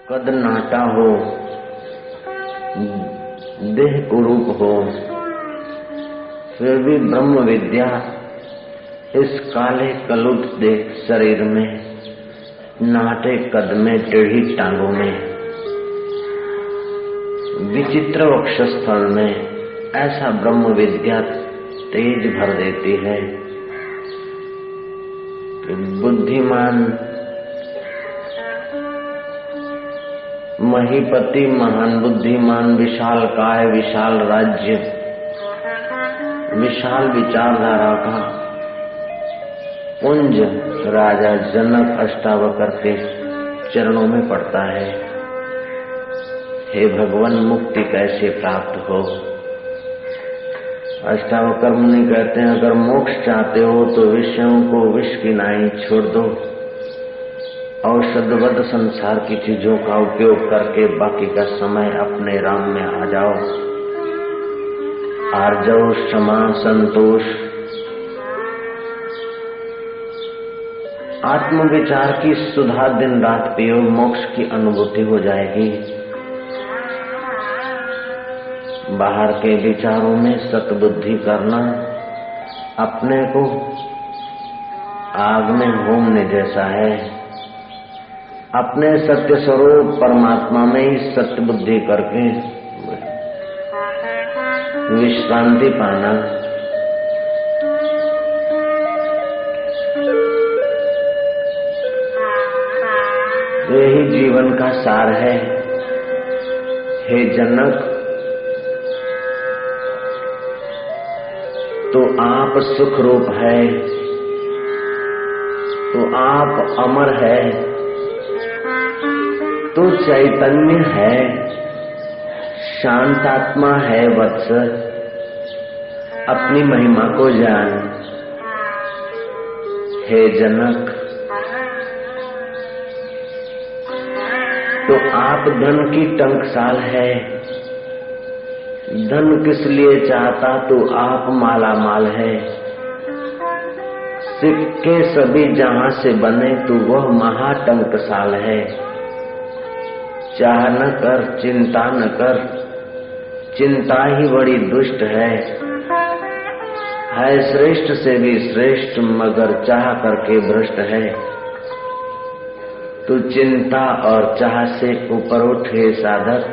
कद नाटा हो, देह कुरूप हो, फिर भी ब्रह्म विद्या इस काले कलुष देह शरीर में, नाटे कद में, टेढ़ी टांगों में, विचित्र वक्षस्थल में ऐसा ब्रह्म विद्या तेज भर देती है कि बुद्धिमान महीपति, महान बुद्धिमान, विशाल काय, विशाल राज्य, विशाल विचारधारा का पुंज राजा जनक अष्टावक्र के चरणों में पड़ता है। हे भगवान, मुक्ति कैसे प्राप्त हो? अष्टावक्र मुनि कहते हैं, अगर मोक्ष चाहते हो तो विषयों को विष की नाई छोड़ दो, औषधवद संसार की चीजों का उपयोग करके बाकी का समय अपने राम में आ जाओ। आर्जव, क्षमा, संतोष, आत्मविचार की सुधा दिन रात पियो, मोक्ष की अनुभूति हो जाएगी। बाहर के विचारों में सतबुद्धि करना अपने को आग में होमने जैसा है। अपने सत्य स्वरूप परमात्मा में ही सतबुद्धि करके विश्रांति पाना, यही जीवन का सार है। हे जनक, तो आप सुख रूप है, तो आप अमर है, तो चैतन्य है, शांतात्मा है वत्स, अपनी महिमा को जान। हे जनक, तो आप धन की टंकसाल है, धन किस लिए चाहता, तो आप माला माल है। सिक्के सभी जहां से बने, तो वह महाटंकसाल है। चाह न कर, चिंता न कर, चिंता ही बड़ी दुष्ट है श्रेष्ठ से भी श्रेष्ठ, मगर चाह करके भ्रष्ट है। तू चिंता और चाह से ऊपर उठे साधक,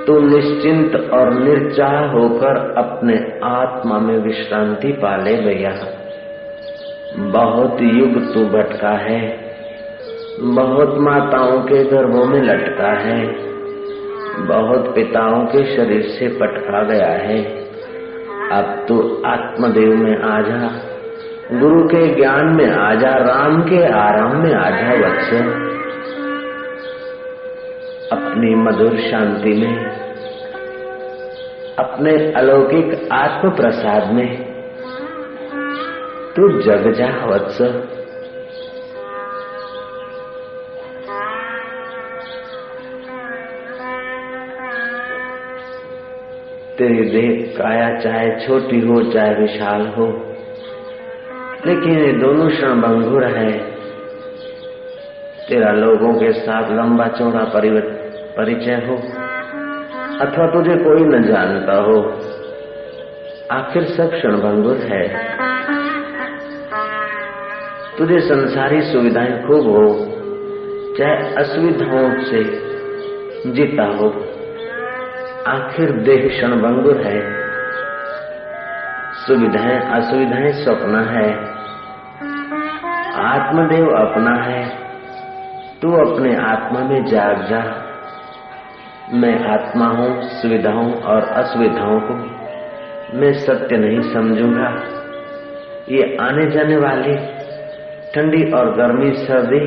तू निश्चिंत और निर्चाह होकर अपने आत्मा में विश्रांति पाले भैया। बहुत युग तू भटका है, बहुत माताओं के गर्भों में लटका है, बहुत पिताओं के शरीर से पटका गया है। अब तू आत्मदेव में आ जा, गुरु के ज्ञान में आ जा, राम के आराम में आ जा वत्स। अपनी मधुर शांति में, अपने अलौकिक आत्म प्रसाद में तू जग जा वत्स। तेरी देह काया चाहे छोटी हो चाहे विशाल हो, लेकिन ये दोनों क्षण भंगुर है। तेरा लोगों के साथ लंबा चौड़ा परिचय हो, अथवा तुझे कोई न जानता हो, आखिर सब क्षण भंगुर है। तुझे संसारी सुविधाएं खूब हो, चाहे असुविधाओं से जीता हो, आखिर देह क्षण भंगुर है। सुविधाएं असुविधाएं स्वप्न है, आत्मदेव अपना है। तू अपने आत्मा में जाग जा। मैं आत्मा हूँ, सुविधाओं और असुविधाओं को मैं सत्य नहीं समझूंगा। ये आने जाने वाली ठंडी और गर्मी, सर्दी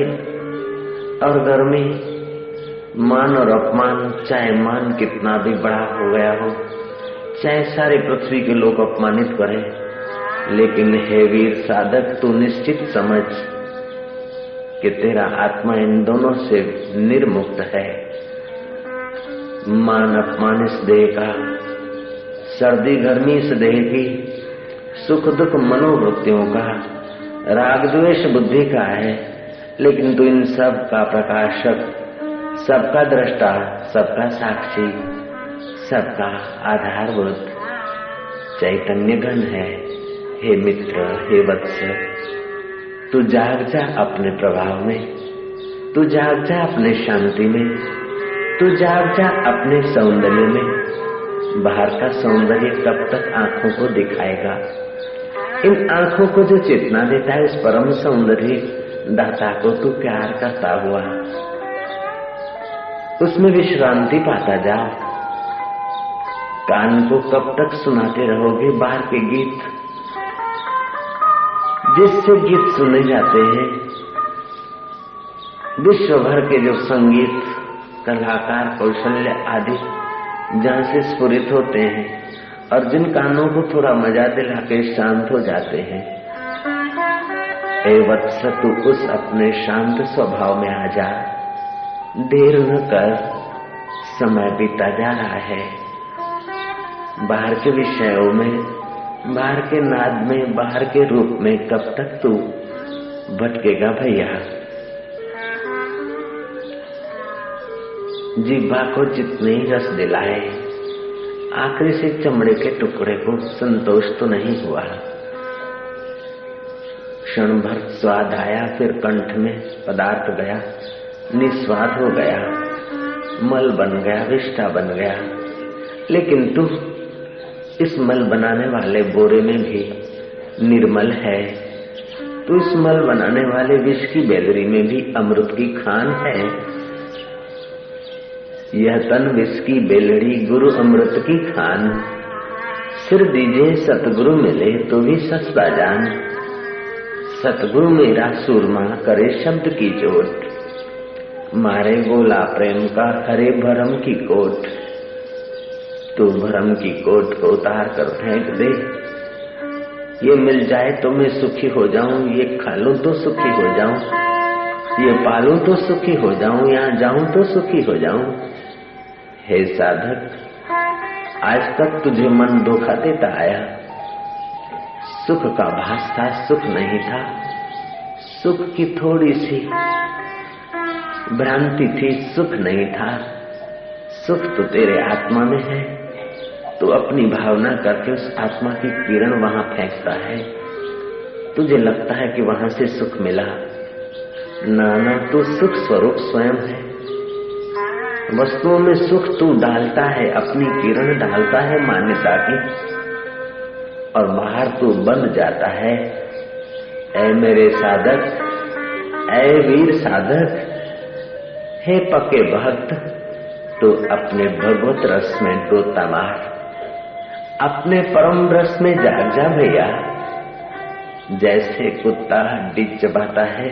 और गर्मी, मान और अपमान, चाहे मान कितना भी बड़ा हो गया हो, चाहे सारे पृथ्वी के लोग अपमानित करें, लेकिन हे वीर साधक, तू निश्चित समझ कि तेरा आत्मा इन दोनों से निर्मुक्त है। मान अपमान इस देह का, सर्दी गर्मी इस देह की, सुख दुख मनोवृत्तियों का, राग द्वेष बुद्धि का है, लेकिन तू इन सब का प्रकाशक सबका दृष्टा, सबका साक्षी, सबका आधारभूत चैतन्य घन है। हे मित्र, हे वत्स, तू जाग जा अपने प्रभाव में, तू जाग जा अपने शांति में, तू जाग जा अपने सौंदर्य में। बाहर का सौंदर्य कब तक आंखों को दिखाएगा? इन आंखों को जो चेतना देता है उस परम सौंदर्य दाता को तू प्यार करता हुआ उसमें विश्रांति पाता जाओ। कान को कब तक सुनाते रहोगे बाहर के गीत, जिससे गीत सुने जाते हैं विश्व भर के जो संगीत कलाकार कौशल्य आदि जहां से स्फुरित होते हैं और जिन कानों को थोड़ा मजा दिला के शांत हो जाते हैं। ए वत्स, तू उस अपने शांत स्वभाव में आ जा। देर न कर, समय बीता जा रहा है। बाहर के विषयों में, बाहर के नाद में, बाहर के रूप में कब तक तू भटकेगा भैया? जिह्वा को जितने ही रस दिलाए, आखिरी से चमड़े के टुकड़े को संतोष तो नहीं हुआ। क्षण भर स्वाद आया, फिर कंठ में पदार्थ गया, निस्वाद हो गया, मल बन गया, विष्ठा बन गया। लेकिन तू इस मल बनाने वाले बोरे में भी निर्मल है। तू इस मल बनाने वाले विष की बेलरी में भी अमृत की खान है। यह तन विष की बेलड़ी, गुरु अमृत की खान। सिर दीजिए सतगुरु मिले तो भी सस्ता जान। सतगुरु मेरा सूरमा करे शब्द की चोट, मारे गोला प्रेम का हरे भरम की कोट। तू भरम की कोट को उतार कर फेंक दे। ये मिल जाए तो मैं सुखी हो जाऊं, ये खा लूं तो सुखी हो जाऊं, ये पालूं तो सुखी हो जाऊं, यहाँ जाऊं तो सुखी हो जाऊं। हे साधक, आज तक तुझे मन धोखा देता आया। सुख का भास था, सुख नहीं था। सुख की थोड़ी सी भ्रांति थी, सुख नहीं था। सुख तो तेरे आत्मा में है। तू अपनी भावना करके उस आत्मा की किरण वहां फेंकता है। तुझे लगता है कि वहां से सुख मिला। ना, तू सुख स्वरूप स्वयं है। वस्तुओं में सुख तू डालता है, अपनी किरण डालता है मान्यता की, और बाहर तू बंध जाता है। ऐ मेरे साधक, ऐ वीर साधक, हे पक्के भक्त, तू अपने भगवत रस में डोता मार, अपने परम रस में जाग जा भैया। जैसे कुत्ता हड्डी चबाता है,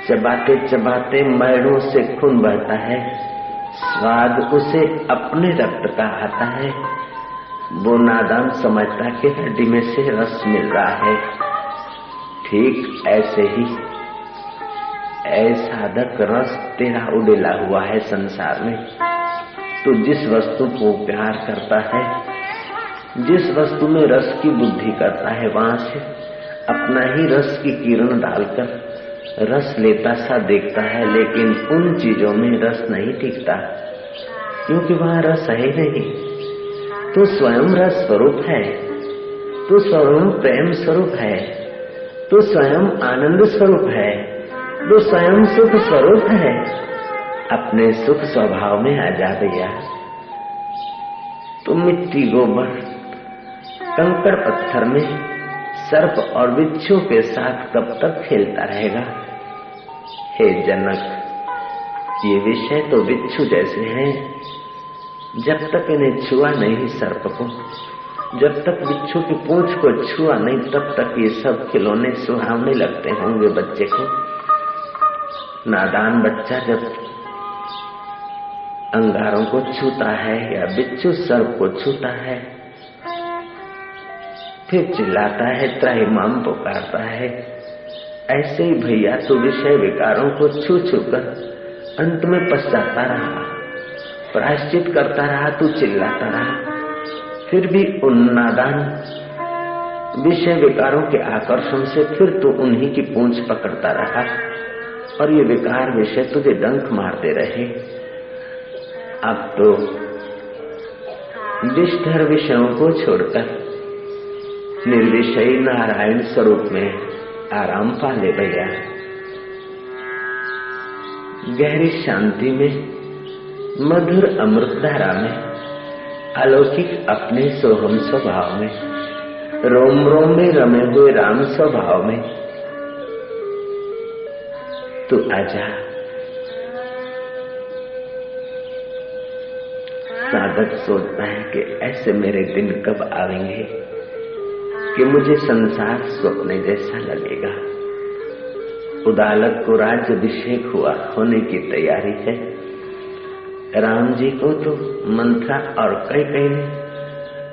चबाते चबाते मैलों से खून बहता है, स्वाद उसे अपने रक्त का आता है। वो नादान समझता कि हड्डी में से रस मिल रहा है। ठीक ऐसे ही ऐ साधक, रस तेरा उड़ेला हुआ है संसार में। तू जिस वस्तु को प्यार करता है, जिस वस्तु में रस की बुद्धि करता है, वहां से अपना ही रस की किरण डालकर रस लेता सा देखता है। लेकिन उन चीजों में रस नहीं टिकता, क्योंकि वहां रस है नहीं। तू स्वयं रस स्वरूप है, तू स्वयं प्रेम स्वरूप है, तू स्वयं आनंद स्वरूप है, तू स्वयं सुख स्वरूप है। अपने सुख स्वभाव में आ जा भैया। तू मिट्टी, गोबर, कंकड़ पत्थर में सर्प और बिच्छू के साथ कब तक खेलता रहेगा? हे जनक, ये विषय तो बिच्छू जैसे हैं। जब तक इन्हें छुआ नहीं सर्प को, जब तक बिच्छू की पूंछ को छुआ नहीं, तब तक ये सब खिलौने सुहावने लगते होंगे बच्चे को। नादान बच्चा जब अंगारों को छूता है या बिच्छू सर्प को छूता है, फिर चिल्लाता है, त्राहिमाम पुकारता है। ऐसे ही भैया तू विषय विकारों को छू छू कर अंत में पछताता रहा, प्रायश्चित करता रहा, तू चिल्लाता रहा। फिर भी उन नादान विषय विकारों के आकर्षण से फिर तू उन्हीं की पूंछ पकड़ता रहा और ये विकार विषय तुझे डंक मारते रहे। अब तो विषधर विषयों को छोड़कर निर्विषयी नारायण स्वरूप में आराम पा ले भैया। गहरी शांति में, मधुर अमृत धारा में, अलौकिक अपने सोहम स्वभाव में, रोम रोम में रमे हुए राम स्वभाव में तू आजा। साधक सोचता है कि ऐसे मेरे दिन कब आएंगे कि मुझे संसार स्वप्न जैसा लगेगा। उदालक को राज्याभिषेक हुआ, होने की तैयारी है। राम जी को तो मंत्रा और कई ने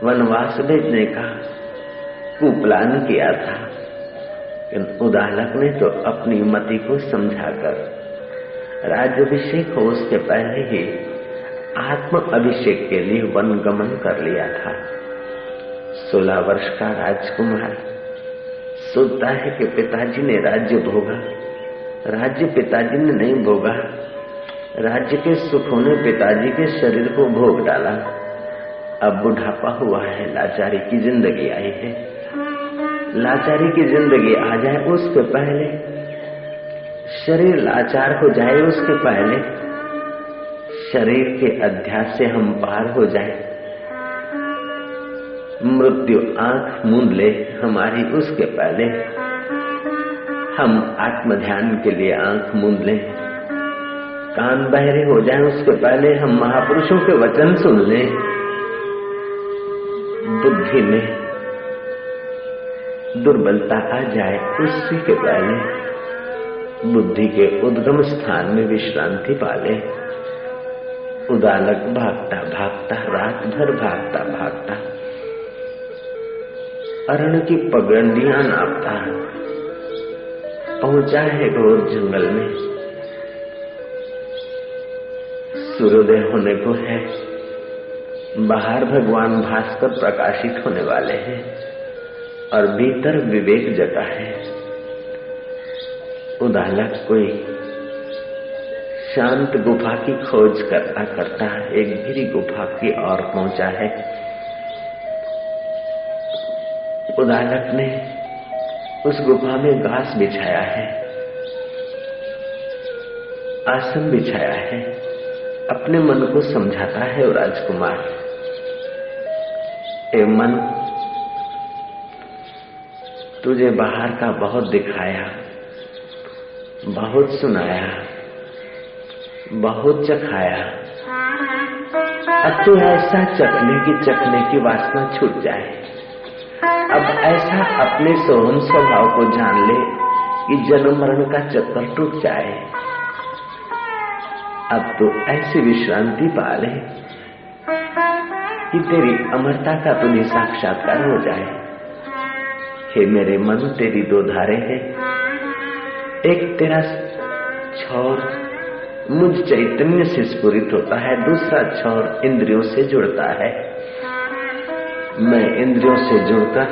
वनवास भेजने का कुप्लान किया था, लेकिन उदालक ने तो अपनी मति को समझाकर राज्याभिषेक हो उसके पहले ही आत्म अभिषेक के लिए वन गमन कर लिया था। 16 वर्ष का राजकुमार सोचता है कि पिताजी ने राज्य भोगा, राज्य पिताजी ने नहीं भोगा। राज्य के सुखों ने पिताजी के शरीर को भोग डाला। अब बुढ़ापा हुआ है, लाचारी की जिंदगी आई है। लाचारी की जिंदगी आ जाए उसके पहले, शरीर लाचार हो जाए उसके पहले, शरीर के अध्यास से हम पार हो जाए, मृत्यु आंख मूंद ले हमारी उसके पहले, हम आत्म ध्यान के लिए आंख मूंद लें, कान बहरे हो जाए उसके पहले हम महापुरुषों के वचन सुन लें, बुद्धि में दुर्बलता आ जाए उसी के पहले बुद्धि के उद्गम स्थान में विश्रांति पाले। उदालक भागता भागता रात भर भागता भागता अरण की पगडंडियां नापता पहुंचा है घोर जंगल में। सूर्योदय होने को है, बाहर भगवान भास्कर प्रकाशित होने वाले हैं और भीतर विवेक जगा है। उदालक कोई शांत गुफा की खोज करता करता एक गिरी गुफा की ओर पहुंचा है। उदालक ने उस गुफा में घास बिछाया है, आसन बिछाया है, अपने मन को समझाता है। और राजकुमार, ए मन, तुझे बाहर का बहुत दिखाया, बहुत सुनाया, बहुत चखाया, अब तो ऐसा चखने की वासना छूट जाए। अब ऐसा अपने सोहम स्वभाव को जान ले कि जन्म मरण का चक्कर टूट जाए। अब तो ऐसी विश्रांति पा ले कि तेरी अमरता का तुझे साक्षात्कार हो जाए। हे मेरे मन, तेरी दो धारें हैं, एक तेरा छोर मुझ चैतन्य से स्फुरित होता है, दूसरा छोर इंद्रियों से जुड़ता है। मैं इंद्रियों से जुड़कर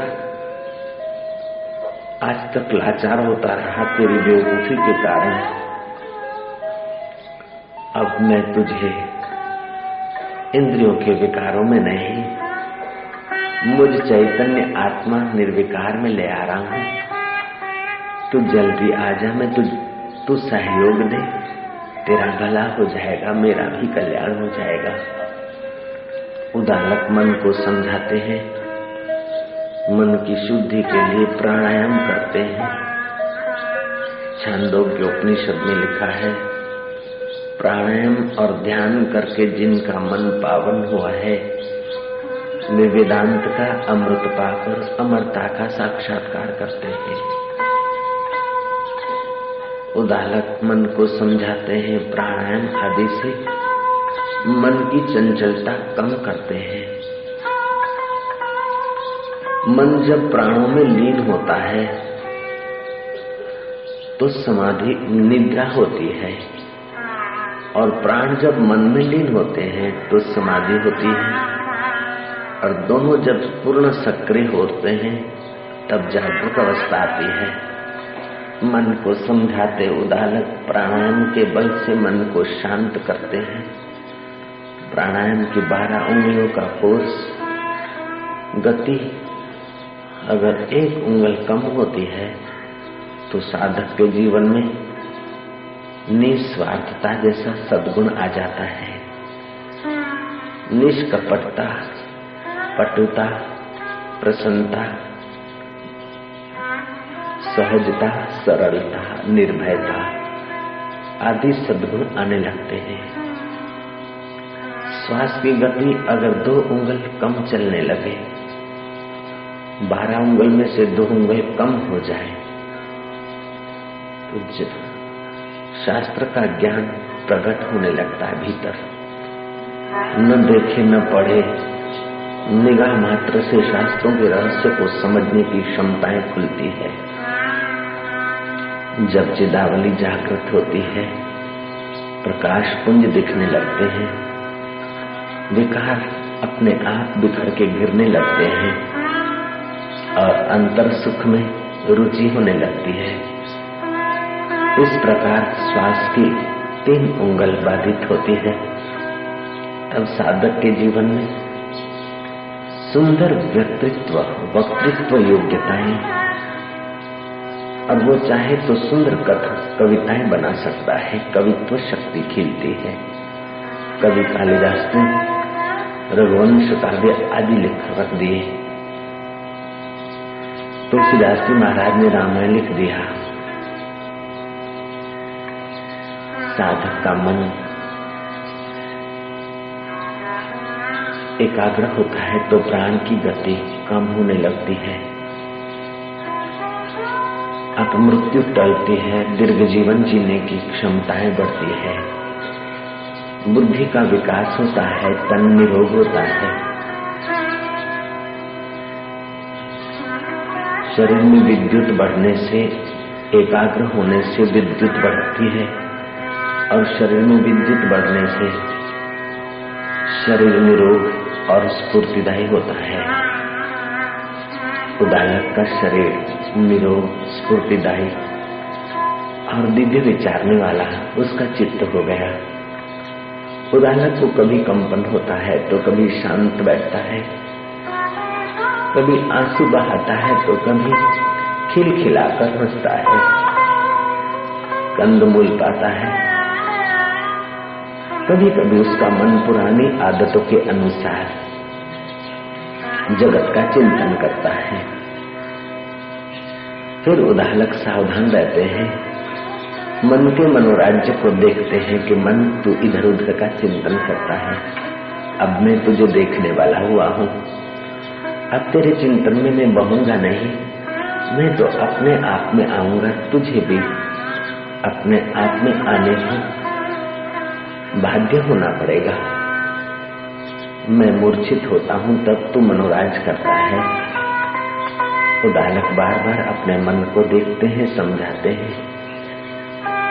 आज तक लाचार होता रहा तेरी बेवकूफी के कारण। अब मैं तुझे इंद्रियों के विकारों में नहीं, मुझ चैतन्य आत्मा निर्विकार में ले आ रहा हूं। तू जल्दी आ जा, मैं तू सहयोग दे, तेरा भला हो जाएगा, मेरा भी कल्याण हो जाएगा। उदालक मन को समझाते हैं, मन की शुद्धि के लिए प्राणायाम करते हैं। छांदोग्य उपनिषद में लिखा है, प्राणायाम और ध्यान करके जिनका मन पावन हुआ है वे वेदांत का अमृत पाकर अमरता का साक्षात्कार करते हैं। उदालक मन को समझाते हैं, प्राणायाम आदि से मन की चंचलता कम करते हैं। मन जब प्राणों में लीन होता है तो समाधि निद्रा होती है, और प्राण जब मन में लीन होते हैं तो समाधि होती है, और दोनों जब पूर्ण सक्रिय होते हैं तब जागृत अवस्था आती है। मन को समझाते उदालक प्राणायाम के बल से मन को शांत करते हैं। प्राणायाम की 12 उंगलियों का कोर्स, गति अगर 1 उंगल कम होती है तो साधक के जीवन में निस्वार्थता जैसा सद्गुण आ जाता है। निष्कपटता, पटुता, प्रसन्नता, सहजता, सरलता, निर्भयता आदि सद्गुण आने लगते हैं। श्वास की गति अगर 2 उंगल कम चलने लगे, 12 उंगल में से 2 उंगल कम हो जाए तो शास्त्र का ज्ञान प्रकट होने लगता है भीतर। न देखे न पढ़े, निगाह मात्र से शास्त्रों के रहस्य को समझने की क्षमताएं खुलती है। जब चिदावली जागृत होती है, प्रकाश पुंज दिखने लगते हैं, विकार अपने आप बिखर के गिरने लगते हैं और अंतर सुख में रुचि होने लगती है। इस प्रकार श्वास की 3 उंगल बाधित होती है। तब साधक के जीवन में सुंदर व्यक्तित्व, वक्तृत्व योग्यताएं, अब वो चाहे तो सुंदर कविताएं बना सकता है। कवित्व शक्ति खिलती है। कवि कालिदास ने रघुवंश काव्य आदि लिख रख दिए। तुलसीदास जी महाराज ने रामायण लिख दिया। साधक का मन एकाग्र होता है तो प्राण की गति कम होने लगती है, अपमृत्यु टलती है, दीर्घ जीवन जीने की क्षमताएं बढ़ती है, बुद्धि का विकास होता है, तन निरोग होता है, शरीर में विद्युत बढ़ने से, एकाग्र होने से विद्युत बढ़ती है और शरीर में विद्युत बढ़ने से शरीर निरोग और स्फूर्तिदायी होता है। उदालक का शरीर निरोग, स्फूर्तिदायी और दिव्य विचारने वाला उसका चित्त हो गया। उदालक को कभी कंपन होता है तो कभी शांत बैठता है, कभी आंसू बहाता है तो कभी खिलखिलाकर हंसता है, कंदमूल पाता है। कभी कभी उसका मन पुरानी आदतों के अनुसार जगत का चिंतन करता है। फिर उदालक सावधान रहते हैं, मन के मनोराज्य को देखते हैं कि मन तू इधर उधर का चिंतन करता है। अब मैं तुझे देखने वाला हुआ हूं, अब तेरे चिंतन में मैं बहूंगा नहीं, मैं तो अपने आप में आऊंगा, तुझे भी अपने आप में आने को बाध्य होना पड़ेगा। मैं मूर्छित होता हूं तब तू मनोराज करता है। उदालक बार बार अपने मन को देखते हैं, समझाते हैं।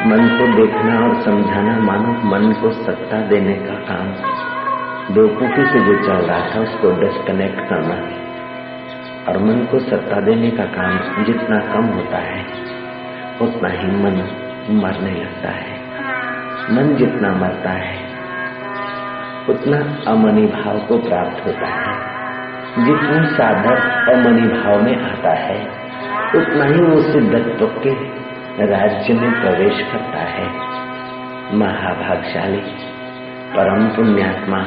मन को देखना और समझाना मानो मन को सत्ता देने का काम, बेवकूफी से जो चल रहा था उसको डिस्कनेक्ट करना, और मन को सत्ता देने का काम जितना कम होता है उतना ही मन मरने लगता है। मन जितना मरता है उतना अमनी भाव को प्राप्त होता है। जितना साधक अमनी भाव में आता है उतना ही वो सिद्धत्व के राज्य में प्रवेश करता है। महाभागशाली परम पुण्यात्मा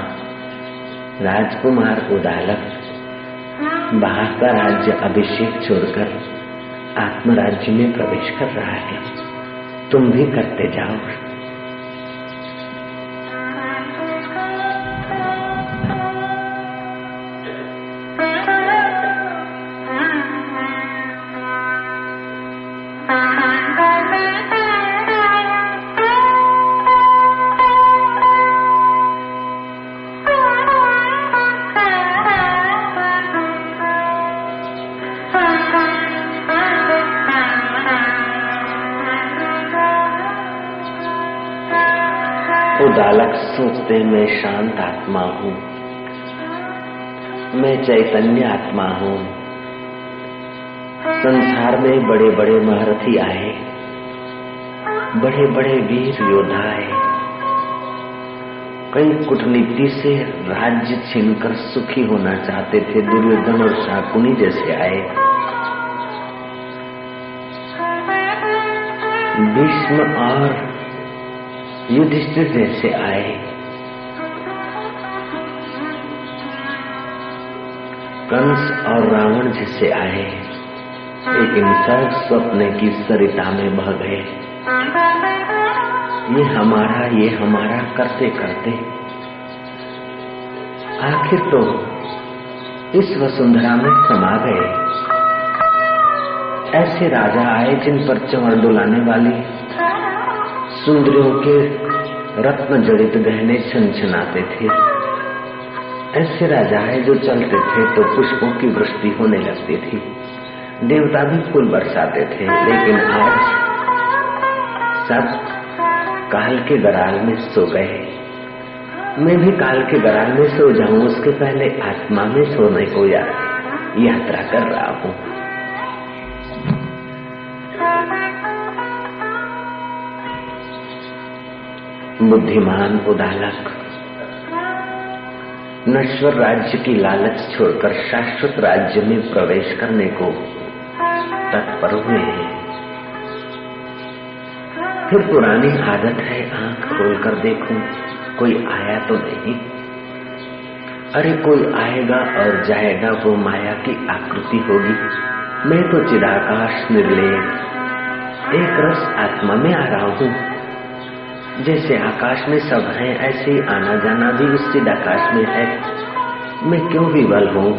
राजकुमार उदालक बाहर का राज्य अभिषेक छोड़कर आत्मराज्य में प्रवेश कर रहा है। तुम भी करते जाओ। उदालक सोचते मैं शांत आत्मा हूँ, मैं चैतन्य आत्मा हूँ। संसार में बड़े बड़े महारथी आए, बड़े बड़े वीर योद्धा आए, कई कूटनीति से राज्य छीनकर सुखी होना चाहते थे, दुर्योधन और शाकुनी जैसे आए, भीष्म और युधिष्ठिर जैसे आए, कंस और रावण जैसे आए, लेकिन सब स्वप्न की सरिता में बह गए। ये हमारा करते करते आखिर तो इस वसुंधरा में समा गए। ऐसे राजा आए जिन पर चंवर डुलाने वाली सुंदरियों के रत्न जड़ित गहने छनछनाते थे। ऐसे राजा आए जो चलते थे तो पुष्पों की वृष्टि होने लगती थी, देवता भी फूल बरसाते थे। लेकिन आज सब काल के गराल में सो गए। मैं भी काल के गराल में सो जाऊं उसके पहले आत्मा में सोने को यात्रा कर रहा हूं। बुद्धिमान उदालक नश्वर राज्य की लालच छोड़कर शाश्वत राज्य में प्रवेश करने को तत्पर हुए हैं। फिर पुरानी आदत है, आंख खोलकर देखूं कोई आया तो नहीं। अरे कोई आएगा और जाएगा, वो माया की आकृति होगी। मैं तो चिदाकाश निर्लेप एक रस आत्मा में आ रहा हूं। जैसे आकाश में सब हैं, ऐसे ही आना जाना भी उस चिदाकाश में है। मैं क्यों विवल हूं?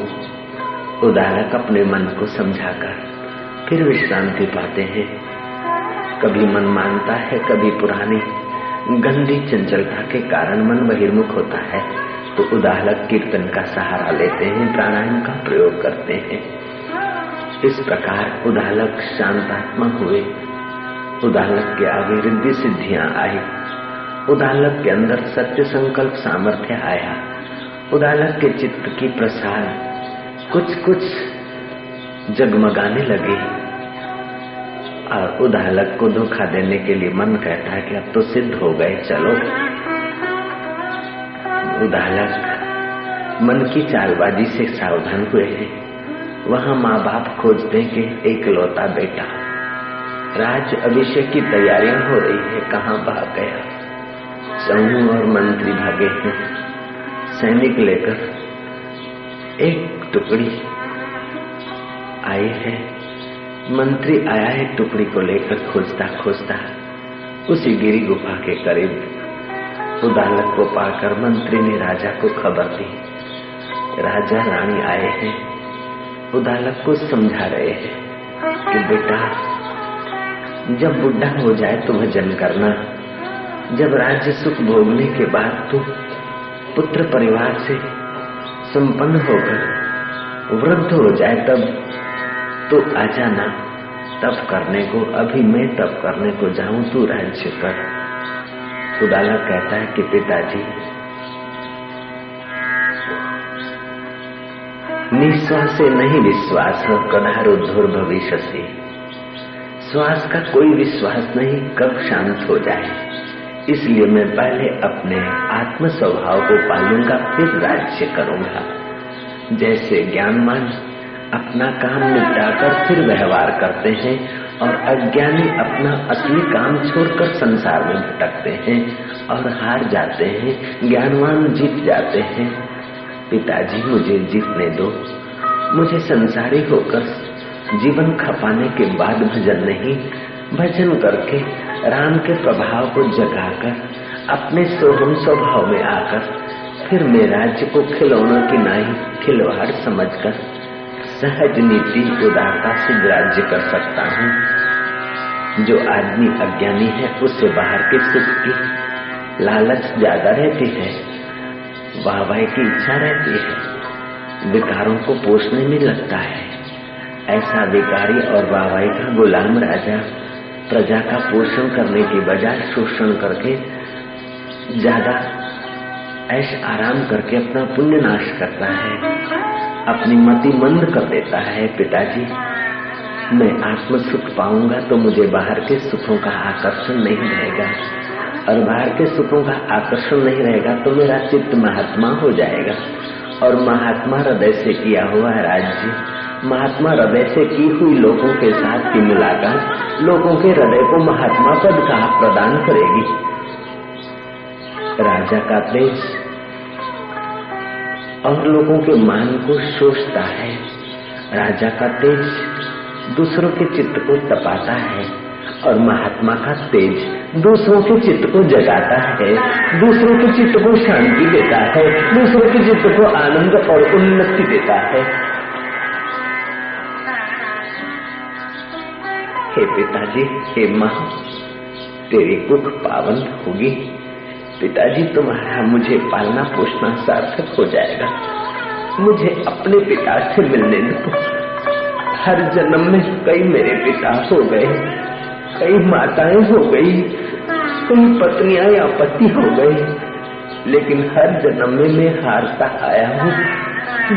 उदालक अपने मन को समझाकर फिर विश्रांति पाते हैं। कभी मन मानता है, कभी पुरानी गंदी चंचलता के कारण मन बहिर्मुख होता है, तो उदालक कीर्तन का सहारा लेते हैं, प्राणायाम का प्रयोग करते हैं। इस प्रकार उदालक शांतात्मा हुए। उदालक के आगे रिद्धि सिद्धियां आई। उदालक के अंदर सत्य संकल्प सामर्थ्य आया। उदालक के चित्त की प्रसाद कुछ कुछ जगमगाने लगे और उदालक को धोखा देने के लिए मन कहता है कि अब तो सिद्ध हो गए, चलो। उदालक मन की चालबाजी से सावधान हुए हैं। वहां माँ बाप खोजते कि एकलौता बेटा, राज अभिषेक की तैयारियां हो रही है, कहाँ भाग गया। समूह और मंत्री भागे हैं, सैनिक लेकर एक टुकड़ी आई है। मंत्री आया है टुकड़ी को लेकर, खोजता खोजता उसी गिरी गुफा के करीब उदालक को पाकर मंत्री ने राजा को खबर दी। राजा रानी आए हैं, उदालक को समझा रहे हैं कि बेटा जब बुढ़ा हो जाए तो भजन करना, जब राज्य सुख भोगने के बाद तो पुत्र परिवार से संपन्न होकर वृद्ध हो जाए तब तो आ जाना तप करने को। अभी मैं तप करने को जाऊं, तू राज्य कर। उदालक कहता है कि पिताजी निश्वासे नहीं विश्वास हो, कदारुद्धुर भविष्यसि। श्वास का कोई विश्वास नहीं, कब शांत हो जाए। इसलिए मैं पहले अपने आत्म स्वभाव को पालूंगा, फिर राज्य करूंगा। जैसे ज्ञानवान अपना काम निपटाकर फिर व्यवहार करते हैं और अज्ञानी अपना असली काम छोड़कर संसार में भटकते हैं और हार जाते हैं, ज्ञानवान जीत जाते हैं। पिताजी मुझे जीतने दो, मुझे संसारी होकर जीवन खपाने के बाद भजन नहीं, भजन करके राम के प्रभाव को जगाकर अपने सोहम स्वभाव में आकर फिर मैं राज्य को खिलौनों की नहीं खिलवाड़ समझकर सहज नीति उदारता से राज्य कर सकता हूँ। जो आदमी अज्ञानी है उससे बाहर के सुख की लालच ज्यादा रहती है, वाहवाही की इच्छा रहती है, विकारों को पोषने में लगता है। ऐसा विकारी और वाहवाही का गुलाम राजा प्रजा का पोषण करने की बजाय शोषण करके ज्यादा ऐश आराम करके अपना पुण्य नाश करता है, अपनी मति मंद कर देता है। पिताजी मैं आत्म सुख पाऊंगा तो मुझे बाहर के सुखों का आकर्षण नहीं रहेगा, और बाहर के सुखों का आकर्षण नहीं रहेगा तो मेरा चित्त महात्मा हो जाएगा। और महात्मा हृदय से किया हुआ राज्य, महात्मा हृदय से की हुई लोगों के साथ की मुलाकात लोगों के हृदय को महात्मा पद का प्रदान करेगी। राजा का तेज और लोगों के मान को शोषता है। राजा का तेज दूसरों के चित्त को तपाता है, और महात्मा का तेज दूसरों के चित्त को जगाता है, दूसरों के चित्त को शांति देता है, दूसरों के चित्त को आनंद और उन्नति देता है। हे पिताजी, हे माँ, तेरी कुख पावन होगी। पिताजी तुम्हारा मुझे पालना पोषना सार्थक हो जाएगा। मुझे अपने पिता से मिलने दो। हर जन्म में कई मेरे पिता हो गए, कई माताएं हो गई, कई पत्नियां या पति हो गए, लेकिन हर जन्म में मैं हारता आया हूँ,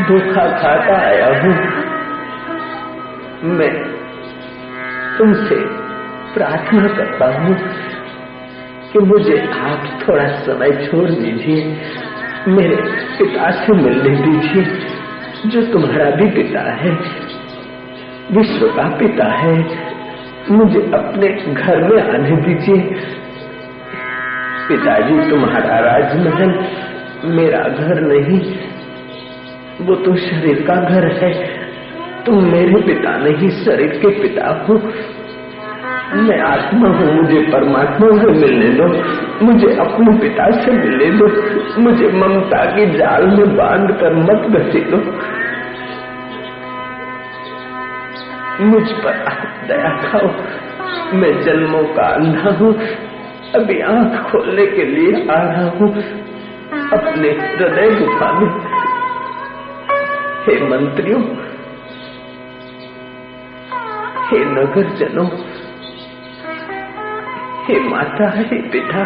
धोखा खाता आया हूँ। मैं तुमसे प्रार्थना करता हूँ कि मुझे आप थोड़ा समय छोड़ दीजिए, मेरे पिता से मिलने दीजिए, जो तुम्हारा भी पिता है, विश्व का पिता है। मुझे अपने घर में आने दीजिए। पिताजी, तुम्हारा राजमहल मेरा घर नहीं, वो तो शरीर का घर है। तुम मेरे पिता नहीं, शरीर के पिता हो। मैं आत्मा हूँ, मुझे परमात्मा से मिलने दो, मुझे अपने पिता से मिलने दो। मुझे ममता की जाल में बांध कर मत घसीटो। मुझ पर आप दया खाओ। मैं जन्मों का अंधा हूँ, अभी आंख खोलने के लिए आ रहा हूँ अपने हृदय गुफा में। हे मंत्रियों, हे नगरजनों, हे माता, हे पिता,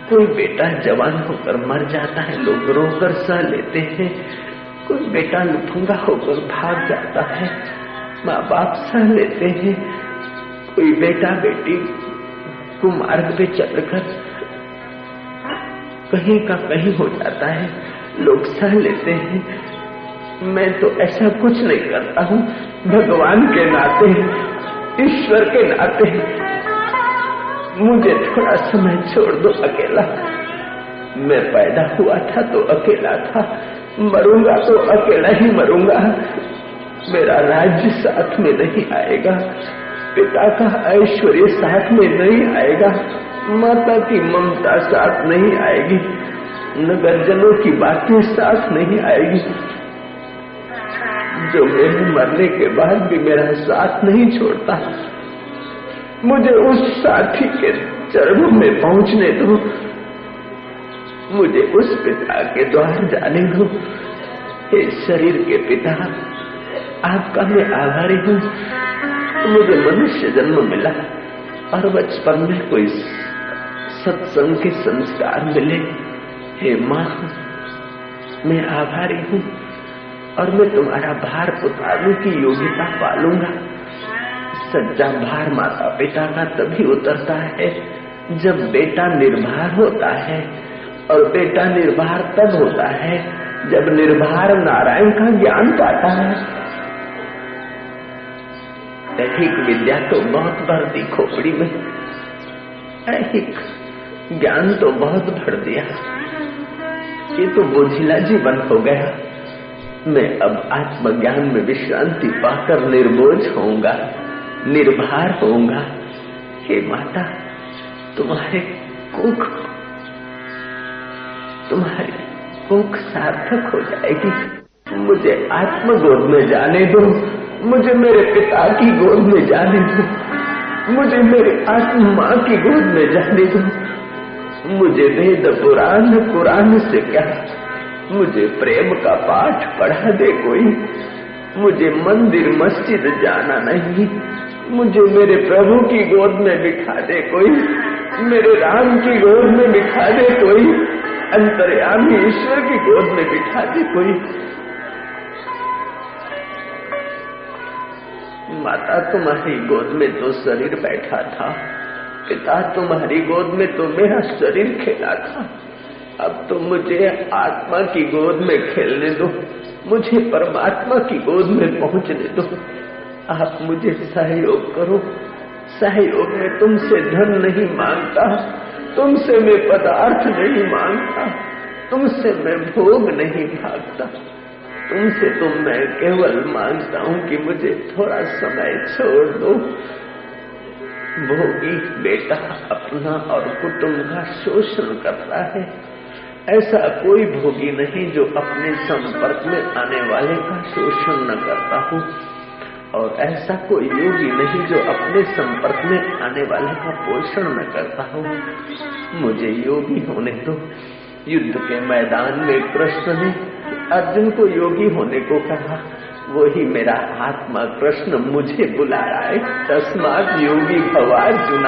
कोई बेटा जवान होकर मर जाता है, लोग रोकर सह लेते हैं। कोई बेटा लुफंगा होकर भाग जाता है, माँ बाप सह लेते हैं। कोई बेटा बेटी कुमार्ग पे चलकर कहीं का कहीं हो जाता है, लोग सह लेते हैं। मैं तो ऐसा कुछ नहीं करता हूँ। भगवान के नाते, ईश्वर के नाते मुझे थोड़ा समय छोड़ दो अकेला। मैं पैदा हुआ था तो अकेला था, मरूंगा तो अकेला ही मरूंगा। मेरा राज्य साथ में नहीं आएगा, पिता का ऐश्वर्य साथ में नहीं आएगा, माता की ममता साथ नहीं आएगी, नगरजनों की बातें साथ नहीं आएगी, जो मेरे मरने के बाद भी मेरा साथ नहीं छोड़ता। मुझे उस साथी के चरणों में पहुंचने दो, मुझे उस पिता के द्वार जाने दो। हे शरीर के पिता, आपका मैं आभारी हूँ। मुझे मनुष्य जन्म मिला और बचपन में कोई सत्संग के संस्कार मिले। हे माँ, मैं आभारी हूँ और मैं तुम्हारा भार उतारने की योग्यता पालूंगा। सच्चा भार माता पिता का तभी उतरता है जब बेटा निर्भर होता है, और बेटा निर्भर तब होता है जब निर्भर नारायण का ज्ञान पाता है। ऐहिक विद्या तो बहुत भर दी खोपड़ी में, ऐहिक ज्ञान तो बहुत भर दिया, ये तो बोझिला जीवन हो गया। मैं अब आत्मज्ञान में विश्रांति पाकर निर्बोझ होऊंगा, निर्भर होऊंगा। हे माता, तुम्हारी कोख सार्थक हो जाएगी। मुझे आत्म गोद में जाने दो, मुझे मेरे पिता की गोद में जाने दो, मुझे मेरी आत्म माँ की गोद में जाने दो। मुझे वेद पुराण कुरान से क्या, मुझे प्रेम का पाठ पढ़ा दे कोई। मुझे मंदिर मस्जिद जाना नहीं, मुझे मेरे प्रभु की गोद में बिठा दे कोई, मेरे राम की गोद में बिठा दे कोई, अंतर्यामी ईश्वर की गोद में बिठा दे कोई। माता तुम्हारी गोद में तो शरीर बैठा था, पिता तुम्हारी गोद में तो मेरा शरीर खेला था। अब तो मुझे आत्मा की गोद में खेलने दो, मुझे परमात्मा की गोद में पहुंचने दो। आप मुझे सहयोग करो। सहयोग में तुमसे धन नहीं मांगता, तुमसे मैं पदार्थ नहीं मांगता, तुमसे मैं भोग नहीं भागता, तुमसे तो मैं केवल मांगता हूं कि मुझे थोड़ा समय छोड़ दो। भोगी बेटा अपना और कुटुंब का शोषण करता है। ऐसा कोई भोगी नहीं जो अपने संपर्क में आने वाले का शोषण न करता हो, और ऐसा कोई योगी नहीं जो अपने संपर्क में आने वाले का पोषण न करता हो। मुझे योगी होने दो। युद्ध के मैदान में कृष्ण ने अर्जुन को योगी होने को कहा, वही मेरा आत्मा कृष्ण मुझे बुला रहा है। तस्मात् योगी भव अर्जुन।